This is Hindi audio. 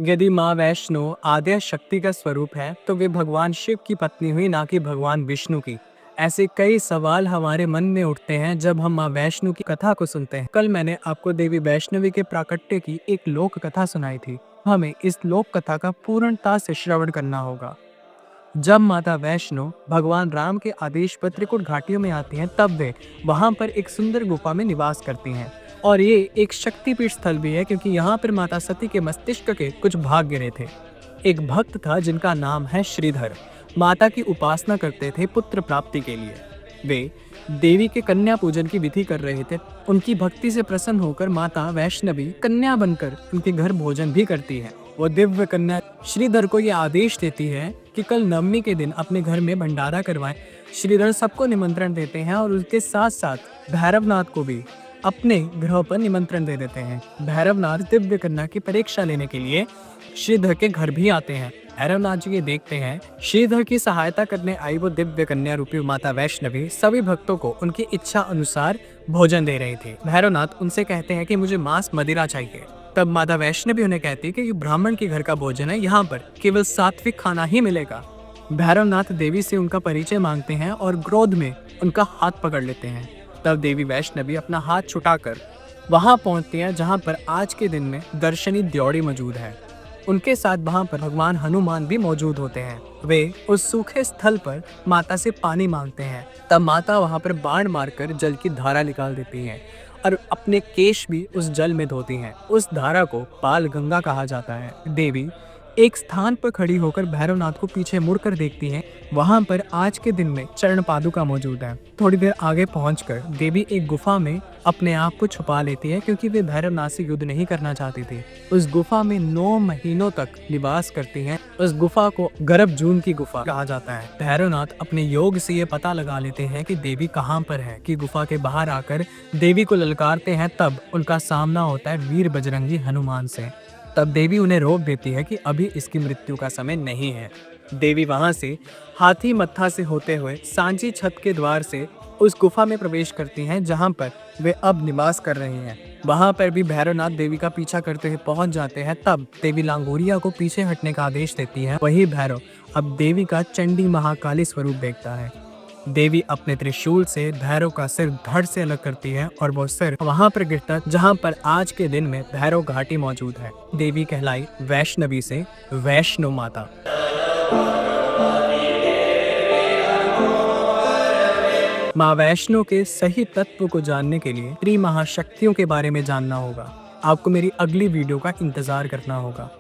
यदि माँ वैष्णो आद्य शक्ति का स्वरूप है तो वे भगवान शिव की पत्नी हुई, ना कि भगवान विष्णु की। ऐसे कई सवाल हमारे मन में उठते हैं जब हम माँ वैष्णो की कथा को सुनते हैं। कल मैंने आपको देवी वैष्णवी के प्राकट्य की एक लोक कथा सुनाई थी। हमें इस लोक कथा का पूर्णता से श्रवण करना होगा। जब माता वैष्णो भगवान राम के आदेश पर त्रिकुट घाटियों में आती हैं, तब वे वहां पर एक सुंदर गुफा में निवास करती हैं। और ये एक शक्तिपीठ स्थल भी है, क्योंकि यहाँ पर माता सती के मस्तिष्क के कुछ भाग गिरे थे। एक भक्त था जिनका नाम है श्रीधर। माता की उपासना करते थे पुत्र प्राप्ति के लिए। वे देवी के कन्या पूजन की विधि कर रहे थे। उनकी भक्ति से प्रसन्न होकर माता वैष्णवी कन्या बनकर उनके घर भोजन भी करती है। वो दिव्य कन्या श्रीधर को ये आदेश देती है कि कल नवमी के दिन अपने घर में भंडारा करवाएं। श्रीधर सबको निमंत्रण देते हैं और उसके साथ साथ भैरवनाथ को भी अपने ग्रह पर निमंत्रण दे देते हैं। भैरवनाथ दिव्य कन्या की परीक्षा लेने के लिए श्रीधर के घर भी आते हैं। भैरवनाथ जी ये देखते हैं श्रीधर की सहायता करने आई वो दिव्य कन्या रूपी माता वैष्णवी सभी भक्तों को उनकी इच्छा अनुसार भोजन दे रही थी। भैरवनाथ उनसे कहते हैं कि मुझे मांस मदिरा चाहिए। तब माता वैष्णवी उन्हें कहती है कि ये ब्राह्मण के घर का भोजन है, यहाँ पर केवल सात्विक खाना ही मिलेगा। भैरवनाथ देवी से उनका परिचय मांगते हैं और क्रोध में उनका हाथ पकड़ लेते हैं। तब देवी वैष्णवी अपना हाथ छुटाकर वहां पहुंचती हैं जहां पर आज के दिन में दर्शनी द्यौड़ी मौजूद है। उनके साथ वहां पर भगवान हनुमान भी मौजूद होते हैं। वे उस सूखे स्थल पर माता से पानी मांगते हैं। तब माता वहां पर बाण मारकर जल की धारा निकाल देती हैं और अपने केश भी उस जल में धोती हैं। उस धारा को बाल गंगा कहा जाता है। देवी एक स्थान पर खड़ी होकर भैरवनाथ को पीछे मुड़कर देखती हैं। वहां पर आज के दिन में चरण पादुका मौजूद है। थोड़ी देर आगे पहुंचकर देवी एक गुफा में अपने आप को छुपा लेती है, क्योंकि वे भैरवनाथ से युद्ध नहीं करना चाहती थी। उस गुफा में 9 महीनों तक निवास करती हैं। उस गुफा को गर्भजून की गुफा कहा जाता है। भैरवनाथ अपने योग से ये पता लगा लेते हैं कि देवी कहाँ पर है, कि गुफा के बाहर आकर देवी को ललकारते हैं। तब उनका सामना होता है वीर बजरंगी हनुमान से। तब देवी उन्हें रोक देती है कि अभी इसकी मृत्यु का समय नहीं है। देवी वहां से हाथी मत्था से होते हुए सांची छत के द्वार से उस गुफा में प्रवेश करती हैं, जहां पर वे अब निवास कर रहे हैं। वहां पर भी भैरवनाथ देवी का पीछा करते हुए पहुंच जाते हैं। तब देवी लांगोरिया को पीछे हटने का आदेश देती है। वही भैरव अब देवी का चंडी महाकाली स्वरूप देखता है। देवी अपने त्रिशूल से भैरव का सिर धड़ से अलग करती है और वो सिर वहां पर गिरता है जहां पर आज के दिन में भैरव घाटी मौजूद है। देवी कहलाई वैष्णवी से वैष्णो माता। माँ वैष्णो के सही तत्व को जानने के लिए त्रिमहाशक्तियों के बारे में जानना होगा। आपको मेरी अगली वीडियो का इंतजार करना होगा।